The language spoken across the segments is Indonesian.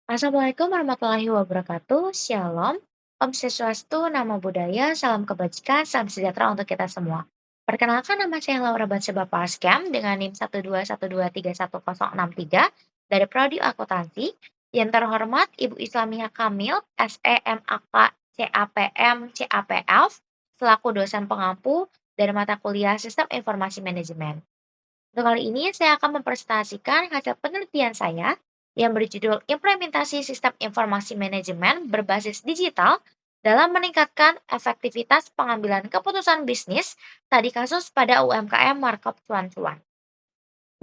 Assalamualaikum warahmatullahi wabarakatuh. Shalom. Om Swastiastu, Namo Buddhaya, salam kebajikan, salam sejahtera untuk kita semua. Perkenalkan nama saya Laura Batseba Pascam dengan NIM 121231063 dari Prodi Akuntansi. Yang terhormat Ibu Islamiyah Kamil, SEMAK CAPM CAPF, selaku dosen pengampu dari mata kuliah Sistem Informasi Manajemen. Untuk kali ini saya akan mempresentasikan hasil penelitian saya yang berjudul Implementasi Sistem Informasi Manajemen Berbasis Digital dalam meningkatkan efektivitas pengambilan keputusan bisnis tadi kasus pada UMKM Markup Cuan-Cuan.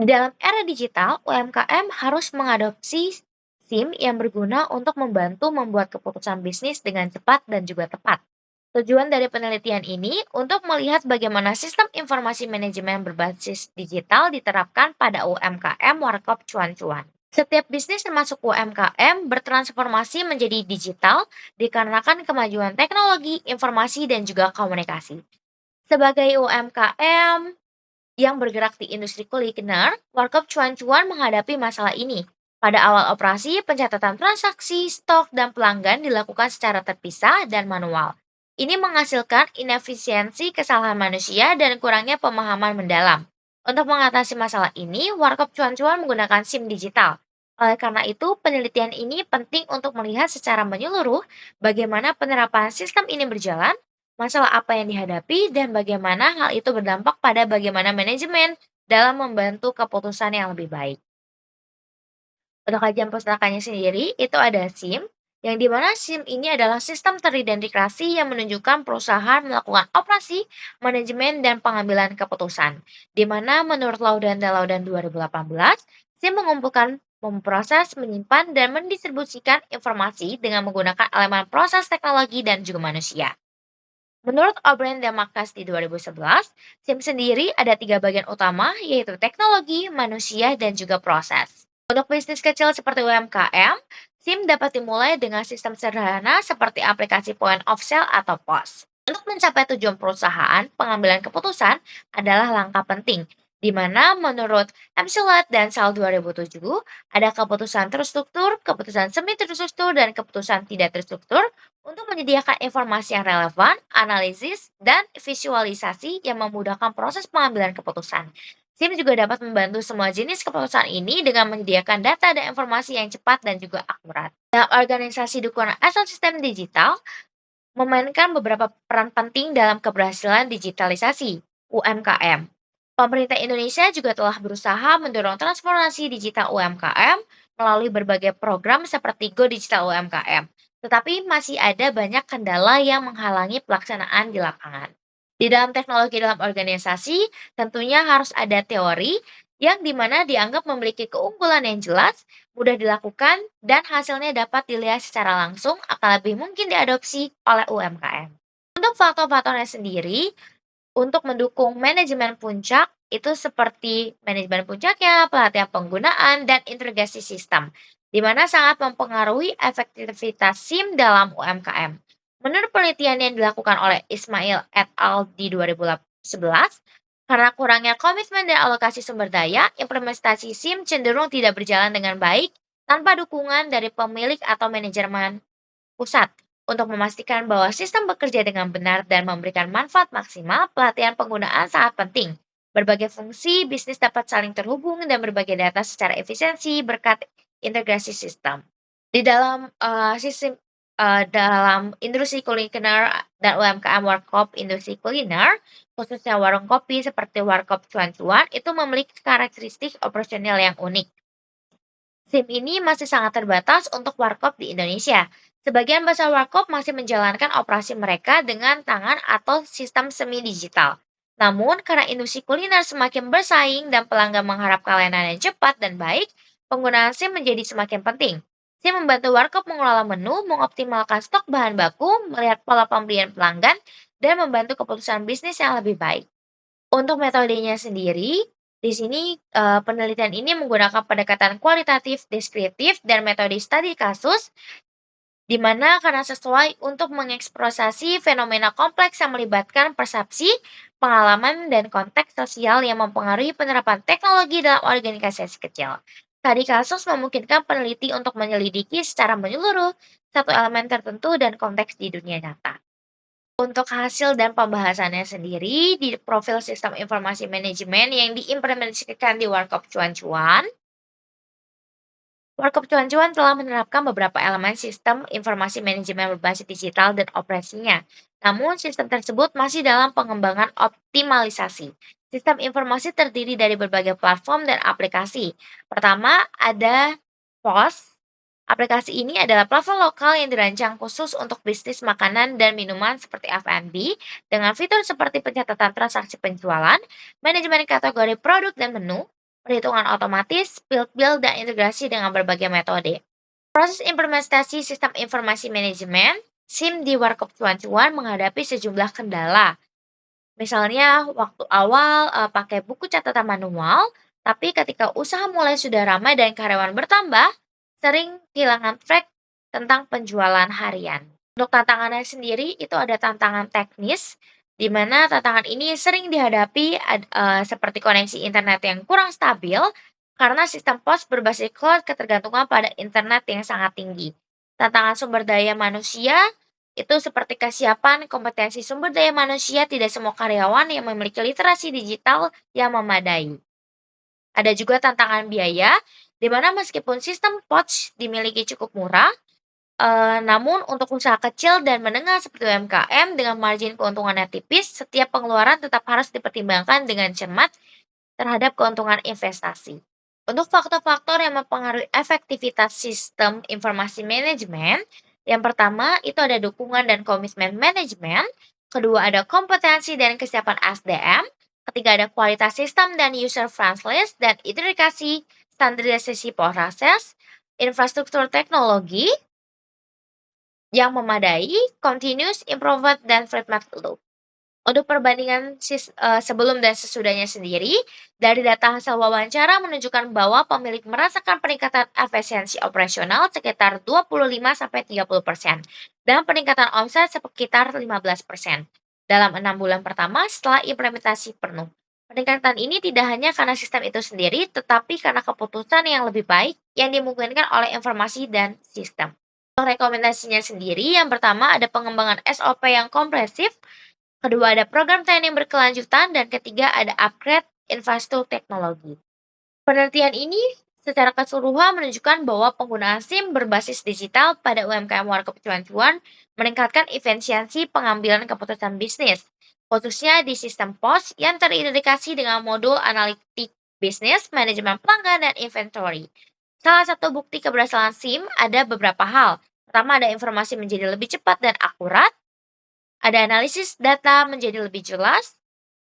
Dalam era digital, UMKM harus mengadopsi SIM yang berguna untuk membantu membuat keputusan bisnis dengan cepat dan juga tepat. Tujuan dari penelitian ini untuk melihat bagaimana sistem informasi manajemen berbasis digital diterapkan pada UMKM Warkop Cuan-Cuan. Setiap bisnis termasuk UMKM bertransformasi menjadi digital dikarenakan kemajuan teknologi, informasi, dan juga komunikasi. Sebagai UMKM yang bergerak di industri kuliner, Warkop Cuan-Cuan menghadapi masalah ini. Pada awal operasi, pencatatan transaksi, stok, dan pelanggan dilakukan secara terpisah dan manual. Ini menghasilkan inefisiensi, kesalahan manusia, dan kurangnya pemahaman mendalam. Untuk mengatasi masalah ini, Warkop Cuan-Cuan menggunakan SIM digital. Oleh karena itu, penelitian ini penting untuk melihat secara menyeluruh bagaimana penerapan sistem ini berjalan, masalah apa yang dihadapi, dan bagaimana hal itu berdampak pada bagaimana manajemen dalam membantu keputusan yang lebih baik. Untuk kajian pustakanya sendiri, itu ada SIM, yang dimana SIM ini adalah sistem teridentifikasi yang menunjukkan perusahaan melakukan operasi, manajemen, dan pengambilan keputusan. Di mana menurut Laudan dan Laudan 2018, SIM mengumpulkan, memproses, menyimpan, dan mendistribusikan informasi dengan menggunakan elemen proses teknologi dan juga manusia. Menurut O'Brien dan Marcus di 2011, SIM sendiri ada tiga bagian utama, yaitu teknologi, manusia, dan juga proses. Untuk bisnis kecil seperti UMKM, SIM dapat dimulai dengan sistem sederhana seperti aplikasi point of sale atau POS. Untuk mencapai tujuan perusahaan, pengambilan keputusan adalah langkah penting, di mana menurut MCLAT dan SAL 2007, ada keputusan terstruktur, keputusan semi terstruktur, dan keputusan tidak terstruktur untuk menyediakan informasi yang relevan, analisis, dan visualisasi yang memudahkan proses pengambilan keputusan. SIM juga dapat membantu semua jenis keputusan ini dengan menyediakan data dan informasi yang cepat dan juga akurat. Dalam organisasi dukungan ekosistem digital, memainkan beberapa peran penting dalam keberhasilan digitalisasi UMKM. Pemerintah Indonesia juga telah berusaha mendorong transformasi digital UMKM melalui berbagai program seperti Go Digital UMKM. Tetapi masih ada banyak kendala yang menghalangi pelaksanaan di lapangan. Di dalam teknologi dalam organisasi, tentunya harus ada teori yang dimana dianggap memiliki keunggulan yang jelas, mudah dilakukan, dan hasilnya dapat dilihat secara langsung akan lebih mungkin diadopsi oleh UMKM. Untuk faktor-faktornya sendiri, untuk mendukung manajemen puncak, itu seperti manajemen puncaknya, pelatihan penggunaan, dan integrasi sistem, di mana sangat mempengaruhi efektivitas SIM dalam UMKM. Menurut penelitian yang dilakukan oleh Ismail et al. Di 2011, karena kurangnya komitmen dan alokasi sumber daya, implementasi SIM cenderung tidak berjalan dengan baik tanpa dukungan dari pemilik atau manajemen pusat. Untuk memastikan bahwa sistem bekerja dengan benar dan memberikan manfaat maksimal, pelatihan penggunaan sangat penting. Berbagai fungsi bisnis dapat saling terhubung dan berbagi data secara efisiensi berkat integrasi sistem. Di dalam sistem dalam industri kuliner dan UMKM Warkop industri kuliner, khususnya warung kopi seperti Warkop Cuan-Cuan, itu memiliki karakteristik operasional yang unik. SIM ini masih sangat terbatas untuk warkop di Indonesia. Sebagian besar warkop masih menjalankan operasi mereka dengan tangan atau sistem semi digital. Namun, karena industri kuliner semakin bersaing dan pelanggan mengharapkan layanan yang cepat dan baik, penggunaan SIM menjadi semakin penting. SIM membantu warkop mengelola menu, mengoptimalkan stok bahan baku, melihat pola pembelian pelanggan, dan membantu keputusan bisnis yang lebih baik. Untuk metodenya sendiri, di sini, penelitian ini menggunakan pendekatan kualitatif, deskriptif, dan metode studi kasus, di mana karena sesuai untuk mengeksplorasi fenomena kompleks yang melibatkan persepsi, pengalaman, dan konteks sosial yang mempengaruhi penerapan teknologi dalam organisasi kecil. Tadi kasus memungkinkan peneliti untuk menyelidiki secara menyeluruh satu elemen tertentu dan konteks di dunia nyata. Untuk hasil dan pembahasannya sendiri di profil sistem informasi manajemen yang diimplementasikan di Warkop Cuan-Cuan, Warkop Cuan-Cuan telah menerapkan beberapa elemen sistem informasi manajemen berbasis digital dan operasinya. Namun, sistem tersebut masih dalam pengembangan optimalisasi. Sistem informasi terdiri dari berbagai platform dan aplikasi. Pertama, ada POS. Aplikasi ini adalah platform lokal yang dirancang khusus untuk bisnis makanan dan minuman seperti F&B dengan fitur seperti pencatatan transaksi penjualan, manajemen kategori produk dan menu, perhitungan otomatis, split bill, dan integrasi dengan berbagai metode. Proses implementasi sistem informasi manajemen SIM di Warkop Cuan-Cuan menghadapi sejumlah kendala. Misalnya waktu awal pakai buku catatan manual, tapi ketika usaha mulai sudah ramai dan karyawan bertambah, sering kehilangan track tentang penjualan harian. Untuk tantangannya sendiri itu ada tantangan teknis, di mana tantangan ini sering dihadapi seperti koneksi internet yang kurang stabil karena sistem pos berbasis cloud ketergantungan pada internet yang sangat tinggi. Tantangan sumber daya manusia itu seperti kesiapan kompetensi sumber daya manusia, tidak semua karyawan yang memiliki literasi digital yang memadai. Ada juga tantangan biaya, di mana meskipun sistem POS dimiliki cukup murah, namun untuk usaha kecil dan menengah seperti UMKM dengan margin keuntungannya tipis, setiap pengeluaran tetap harus dipertimbangkan dengan cermat terhadap keuntungan investasi. Untuk faktor-faktor yang mempengaruhi efektivitas sistem informasi manajemen, yang pertama itu ada dukungan dan komitmen manajemen, kedua ada kompetensi dan kesiapan SDM, ketiga ada kualitas sistem dan user friendly dan integrasi standarisasi proses, infrastruktur teknologi yang memadai, continuous improvement dan feedback loop. Untuk perbandingan sebelum dan sesudahnya sendiri, dari data hasil wawancara menunjukkan bahwa pemilik merasakan peningkatan efisiensi operasional sekitar 25-30% dan peningkatan omset sekitar 15% dalam 6 bulan pertama setelah implementasi penuh. Peningkatan ini tidak hanya karena sistem itu sendiri, tetapi karena keputusan yang lebih baik yang dimungkinkan oleh informasi dan sistem. Untuk rekomendasinya sendiri, yang pertama ada pengembangan SOP yang kompresif, kedua ada program training berkelanjutan, dan ketiga ada upgrade infrastruktur teknologi. Penelitian ini secara keseluruhan menunjukkan bahwa penggunaan SIM berbasis digital pada UMKM warga cuan-cuan meningkatkan efisiensi pengambilan keputusan bisnis, khususnya di sistem POS yang terintegrasi dengan modul analitik bisnis, manajemen pelanggan, dan inventory. Salah satu bukti keberhasilan SIM ada beberapa hal. Pertama, ada informasi menjadi lebih cepat dan akurat, ada analisis data menjadi lebih jelas,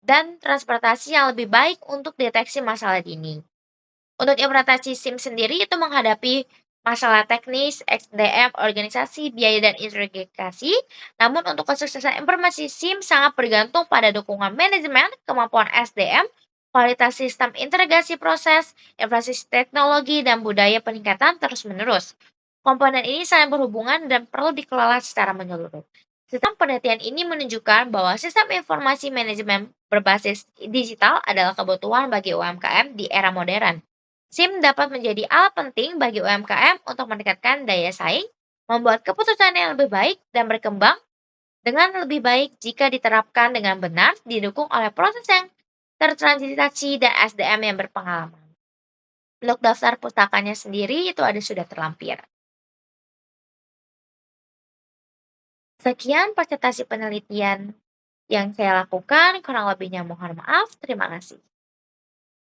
dan transportasi yang lebih baik untuk deteksi masalah dini. Untuk implementasi SIM sendiri itu menghadapi masalah teknis, SDM, organisasi, biaya, dan integrasi. Namun untuk kesuksesan implementasi SIM sangat bergantung pada dukungan manajemen, kemampuan SDM, kualitas sistem integrasi proses, infrastruktur teknologi, dan budaya peningkatan terus-menerus. Komponen ini saling berhubungan dan perlu dikelola secara menyeluruh. Sistem penelitian ini menunjukkan bahwa sistem informasi manajemen berbasis digital adalah kebutuhan bagi UMKM di era modern. SIM dapat menjadi alat penting bagi UMKM untuk meningkatkan daya saing, membuat keputusan yang lebih baik, dan berkembang dengan lebih baik jika diterapkan dengan benar, didukung oleh proses yang tertransitasi dan SDM yang berpengalaman. Untuk daftar pustakanya sendiri itu ada sudah terlampir. Sekian presentasi penelitian yang saya lakukan, kurang lebihnya mohon maaf. Terima kasih.